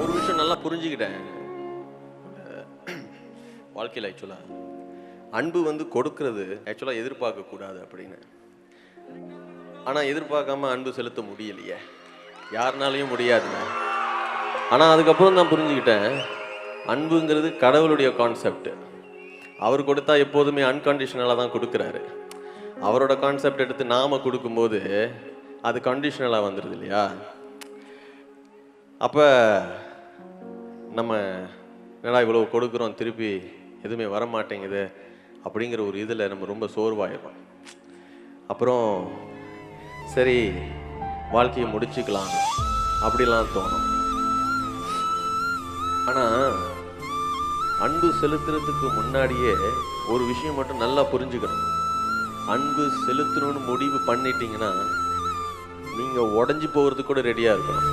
ஒரு விஷயம் நல்லா புரிஞ்சுக்கிட்டேன் வாழ்க்கையில். ஆக்சுவலாக அன்பு வந்து கொடுக்கறது ஆக்சுவலாக எதிர்பார்க்கக்கூடாது அப்படின்னு. ஆனால் எதிர்பார்க்காம அன்பு செலுத்த முடியலையே, யாருனாலையும் முடியாதுங்க. ஆனால் அதுக்கப்புறம் தான் புரிஞ்சுக்கிட்டேன், அன்புங்கிறது கடவுளுடைய கான்செப்ட். அவர் கொடுத்தா எப்போதுமே அன்கண்டிஷனலாக தான் கொடுக்குறாரு. அவரோட கான்செப்ட் எடுத்து நாம் கொடுக்கும்போது அது கண்டிஷனலாக வந்துடுது இல்லையா? அப்போ நம்ம என்னடா இவ்வளோ கொடுக்குறோம், திருப்பி எதுவுமே வரமாட்டேங்குது அப்படிங்கிற ஒரு இதில் நம்ம ரொம்ப சோர்வாயிடுறோம். அப்புறம் சரி வாழ்க்கையை முடிச்சுக்கலாம் அப்படிலாம் தோணும். ஆனால் அன்பு செலுத்துறதுக்கு முன்னாடியே ஒரு விஷயம் மட்டும் நல்லா புரிஞ்சுக்கணும். அன்பு செலுத்தணும்னு முடிவு பண்ணிட்டீங்கன்னா நீங்கள் உடஞ்சி போகிறதுக்கு கூட ரெடியாக இருக்கணும்.